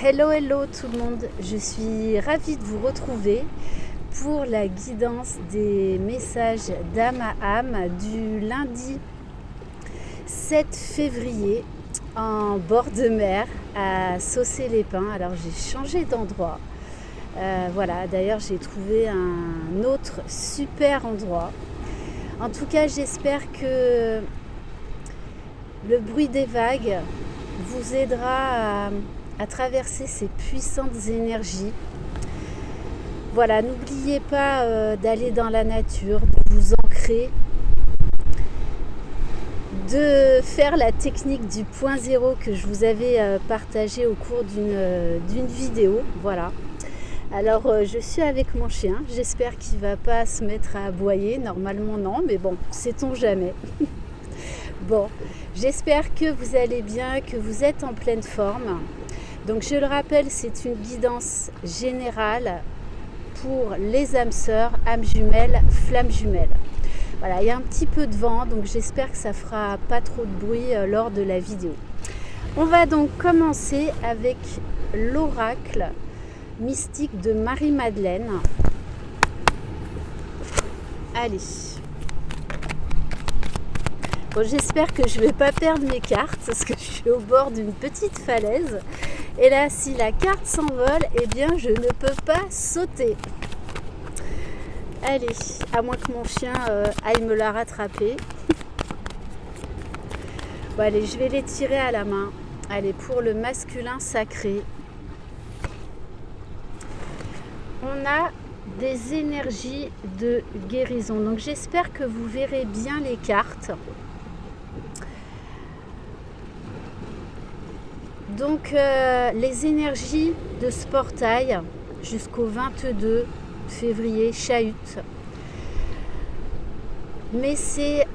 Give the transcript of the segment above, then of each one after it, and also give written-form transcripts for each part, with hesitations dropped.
Hello, hello tout le monde, je suis ravie de vous retrouver pour la guidance des messages d'âme à âme du lundi 7 février en bord de mer à Saucé-les-Pins. Alors j'ai changé d'endroit, voilà, d'ailleurs j'ai trouvé un autre super endroit. En tout cas j'espère que le bruit des vagues vous aidera à traverser ces puissantes énergies. Voilà, n'oubliez pas d'aller dans la nature, de vous ancrer, de faire la technique du point zéro que je vous avais partagée au cours d'une vidéo. Voilà. Alors je suis avec mon chien, j'espère qu'il ne va pas se mettre à aboyer, normalement non, mais bon, sait-on jamais. Bon, j'espère que vous allez bien, que vous êtes en pleine forme. Donc je le rappelle, c'est une guidance générale pour les âmes sœurs, âmes jumelles, flammes jumelles. Voilà, il y a un petit peu de vent, donc j'espère que ça fera pas trop de bruit lors de la vidéo. On va donc commencer avec l'oracle mystique de Marie-Madeleine. Allez. Bon, j'espère que je ne vais pas perdre mes cartes parce que je suis au bord d'une petite falaise. Et là, si la carte s'envole, eh bien, je ne peux pas sauter. Allez, à moins que mon chien aille me la rattraper. Bon, allez, je vais les tirer à la main. Allez, pour le masculin sacré. On a des énergies de guérison. Donc, j'espère que vous verrez bien les cartes. Donc les énergies de ce portail jusqu'au 22 février chahutent. Mais c'est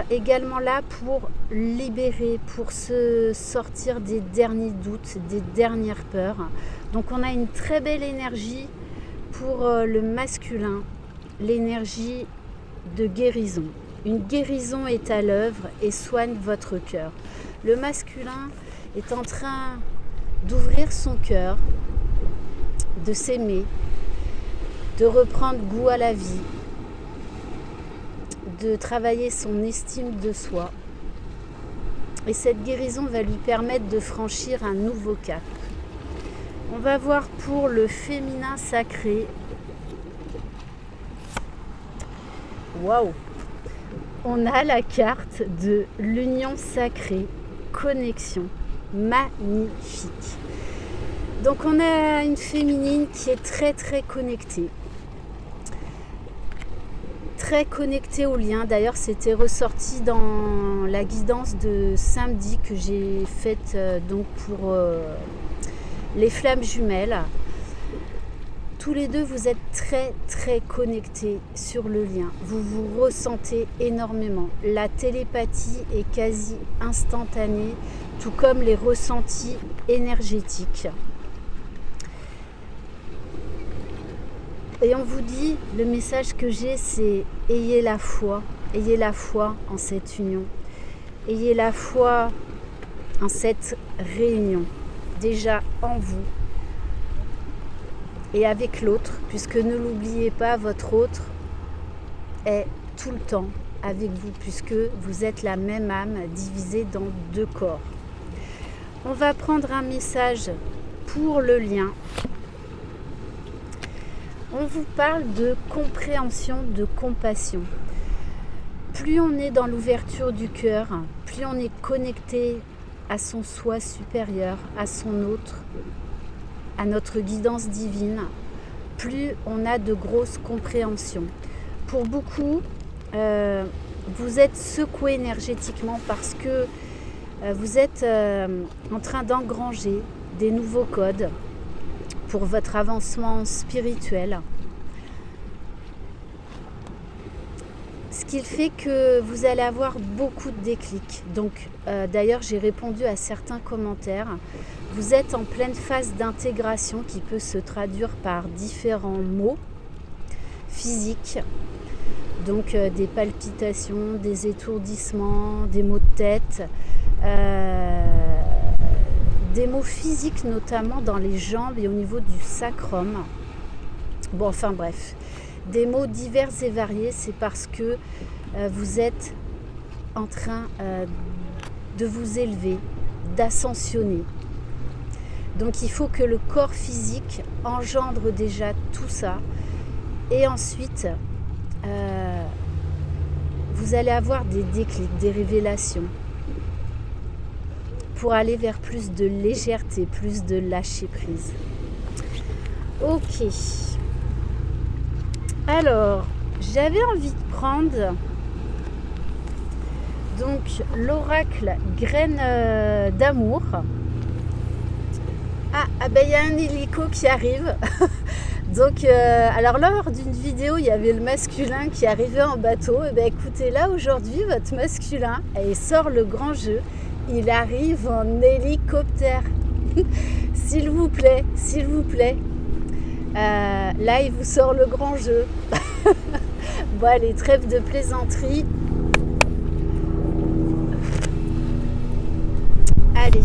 également là pour libérer, pour se sortir des derniers doutes, des dernières peurs. Donc on a une très belle énergie pour le masculin, l'énergie de guérison. Une guérison est à l'œuvre et soigne votre cœur. Le masculin est en train d'ouvrir son cœur, de s'aimer, de reprendre goût à la vie, de travailler son estime de soi. Et cette guérison va lui permettre de franchir un nouveau cap. On va voir pour le féminin sacré. Waouh! On a la carte de l'union sacrée, connexion. Magnifique. Donc on a une féminine qui est très très connectée au lien. D'ailleurs c'était ressorti dans la guidance de samedi que j'ai faite donc pour les flammes jumelles. Tous les deux vous êtes très très connectés sur le lien. Vous vous ressentez énormément. La télépathie est quasi instantanée, tout comme les ressentis énergétiques. Et on vous dit, le message que j'ai, c'est ayez la foi en cette union. Ayez la foi en cette réunion, déjà en vous et avec l'autre, puisque ne l'oubliez pas, votre autre est tout le temps avec vous, puisque vous êtes la même âme divisée dans deux corps. On va prendre un message pour le lien. On vous parle de compréhension, de compassion. Plus on est dans l'ouverture du cœur, plus on est connecté à son soi supérieur, à son autre, à notre guidance divine, plus on a de grosses compréhensions. Pour beaucoup, vous êtes secoué énergétiquement parce que vous êtes en train d'engranger des nouveaux codes pour votre avancement spirituel. Ce qui fait que vous allez avoir beaucoup de déclics. Donc, d'ailleurs, j'ai répondu à certains commentaires. Vous êtes en pleine phase d'intégration qui peut se traduire par différents maux physiques. Donc, des palpitations, des étourdissements, des maux de tête, des maux physiques, notamment dans les jambes et au niveau du sacrum. Bon, enfin bref, des maux divers et variés, c'est parce que vous êtes en train de vous élever, d'ascensionner. Donc il faut que le corps physique engendre déjà tout ça. Et ensuite, vous allez avoir des déclics, des révélations pour aller vers plus de légèreté, plus de lâcher prise. Ok. Alors, j'avais envie de prendre donc l'oracle graine d'amour. Ah ben il y a un hélico qui arrive. Donc, alors lors d'une vidéo, il y avait le masculin qui arrivait en bateau. Et ben écoutez, là aujourd'hui, votre masculin, il sort le grand jeu. Il arrive en hélicoptère. S'il vous plaît, s'il vous plaît. Là, il vous sort le grand jeu. Bon, allez, trêve de plaisanterie. Allez.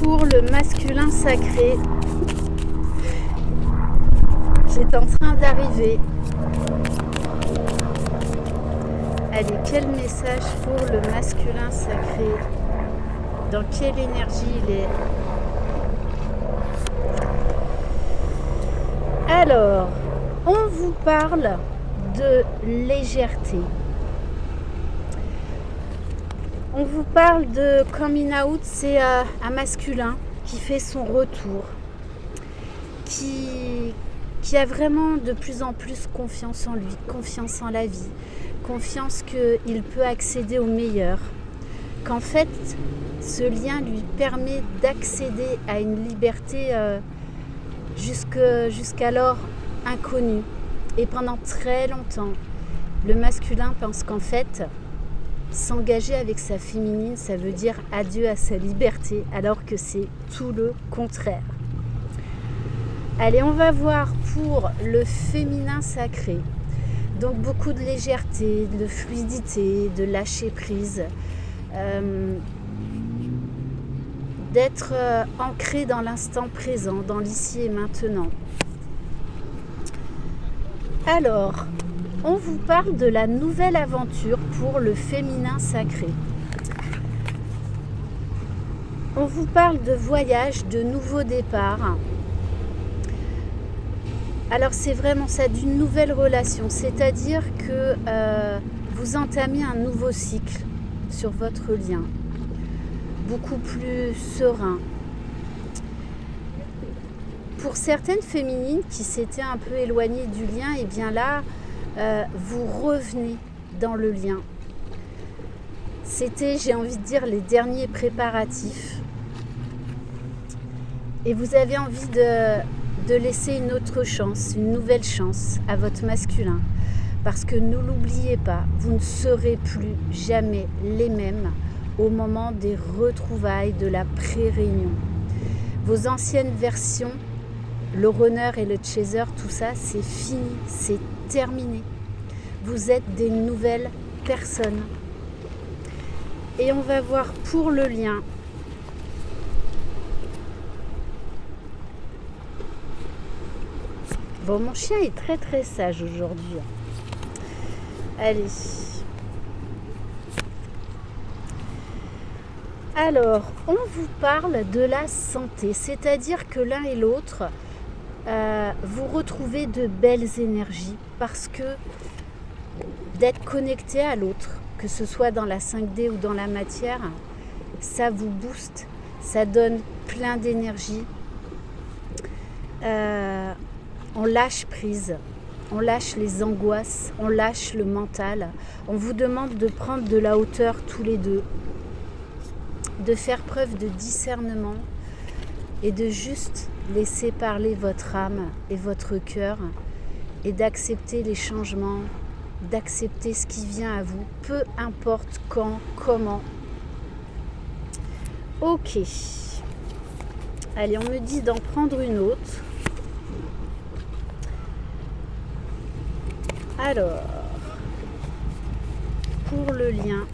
Pour le masculin sacré, qui est en train d'arriver. Allez, quel message pour le masculin sacré? Dans quelle énergie il est? Alors, on vous parle de légèreté. On vous parle de coming out, c'est un masculin qui fait son retour, qui a vraiment de plus en plus confiance en lui, confiance en la vie, confiance qu'il peut accéder au meilleur, qu'en fait, ce lien lui permet d'accéder à une liberté jusqu'alors inconnue. Et pendant très longtemps, le masculin pense qu'en fait, s'engager avec sa féminine, ça veut dire adieu à sa liberté, alors que c'est tout le contraire. Allez, on va voir pour le féminin sacré. Donc beaucoup de légèreté, de fluidité, de lâcher prise, d'être ancré dans l'instant présent, dans l'ici et maintenant. Alors, on vous parle de la nouvelle aventure pour le féminin sacré. On vous parle de voyage, de nouveaux départs. Alors c'est vraiment ça, d'une nouvelle relation, c'est-à-dire que vous entamez un nouveau cycle sur votre lien, beaucoup plus serein. Pour certaines féminines qui s'étaient un peu éloignées du lien, et bien là, vous revenez dans le lien. C'était, j'ai envie de dire, les derniers préparatifs. Et vous avez envie de laisser une autre chance, une nouvelle chance à votre masculin. Parce que ne l'oubliez pas, vous ne serez plus jamais les mêmes au moment des retrouvailles de la pré-réunion. Vos anciennes versions, le runner et le chaser, tout ça, c'est fini, c'est terminé. Vous êtes des nouvelles personnes. Et on va voir pour le lien. Bon, mon chien est très très sage aujourd'hui. Allez. Alors, on vous parle de la santé, c'est-à-dire que l'un et l'autre, vous retrouvez de belles énergies parce que d'être connecté à l'autre, que ce soit dans la 5D ou dans la matière, ça vous booste, ça donne plein d'énergie. On lâche prise, on lâche les angoisses, on lâche le mental. On vous demande de prendre de la hauteur tous les deux, de faire preuve de discernement et de juste laisser parler votre âme et votre cœur et d'accepter les changements, d'accepter ce qui vient à vous, peu importe quand, comment. Ok. Allez, on me dit d'en prendre une autre. Alors, pour le lien,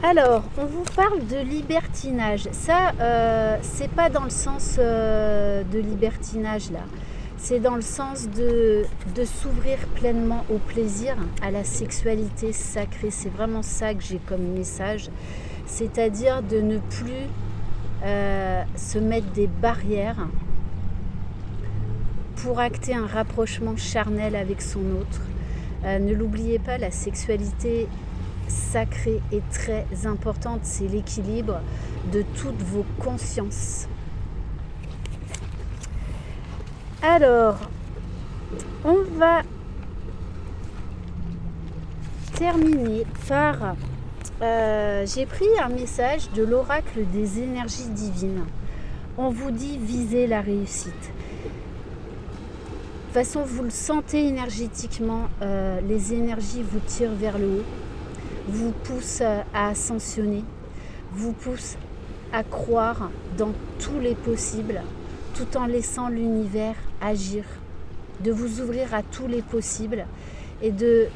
Alors, on vous parle de libertinage. Ça, c'est pas dans le sens de libertinage là. C'est dans le sens de s'ouvrir pleinement au plaisir, à la sexualité sacrée. C'est vraiment ça que j'ai comme message. C'est-à-dire de ne plus se mettre des barrières pour acter un rapprochement charnel avec son autre. Ne l'oubliez pas, la sexualité sacrée est très importante. C'est l'équilibre de toutes vos consciences. Alors, on va terminer par... j'ai pris un message de l'oracle des énergies divines. On vous dit viser la réussite. De toute façon, vous le sentez énergétiquement, les énergies vous tirent vers le haut, vous poussent à ascensionner, vous poussent à croire dans tous les possibles, tout en laissant l'univers agir, de vous ouvrir à tous les possibles et de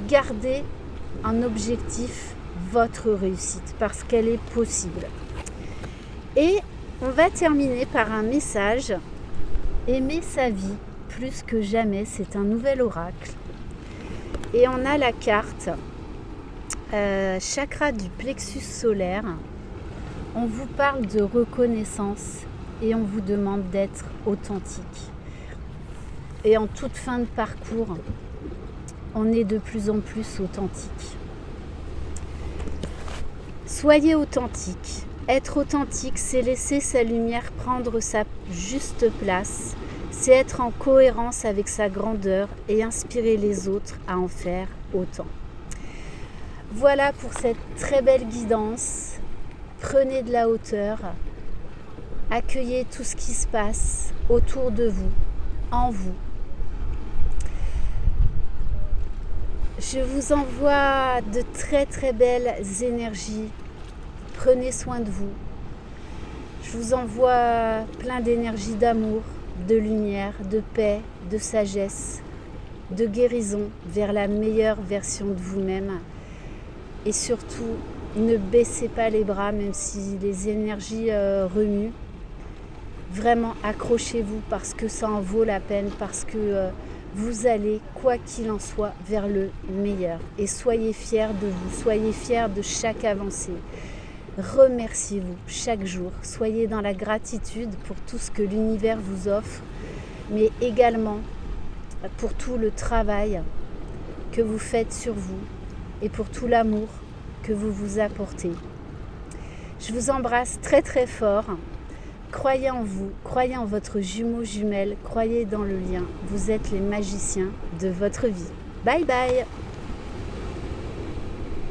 garder en objectif votre réussite parce qu'elle est possible. Et on va terminer par un message: aimer sa vie plus que jamais. C'est un nouvel oracle et on a la carte chakra du plexus solaire. On vous parle de reconnaissance et on vous demande d'être authentique. Et en toute fin de parcours, on est de plus en plus authentique. Soyez authentique. Être authentique, c'est laisser sa lumière prendre sa juste place. C'est être en cohérence avec sa grandeur et inspirer les autres à en faire autant. Voilà pour cette très belle guidance. Prenez de la hauteur. Accueillez tout ce qui se passe autour de vous, en vous. Je vous envoie de très très belles énergies. Prenez soin de vous. Je vous envoie plein d'énergie d'amour, de lumière, de paix, de sagesse, de guérison vers la meilleure version de vous-même. Et surtout, ne baissez pas les bras même si les énergies remuent. Vraiment, accrochez-vous parce que ça en vaut la peine, parce que vous allez, quoi qu'il en soit, vers le meilleur. Et soyez fiers de vous, soyez fiers de chaque avancée. Remerciez-vous chaque jour. Soyez dans la gratitude pour tout ce que l'univers vous offre, mais également pour tout le travail que vous faites sur vous et pour tout l'amour que vous vous apportez. Je vous embrasse très très fort. Croyez en vous, croyez en votre jumeau jumelle, croyez dans le lien. Vous êtes les magiciens de votre vie. Bye bye!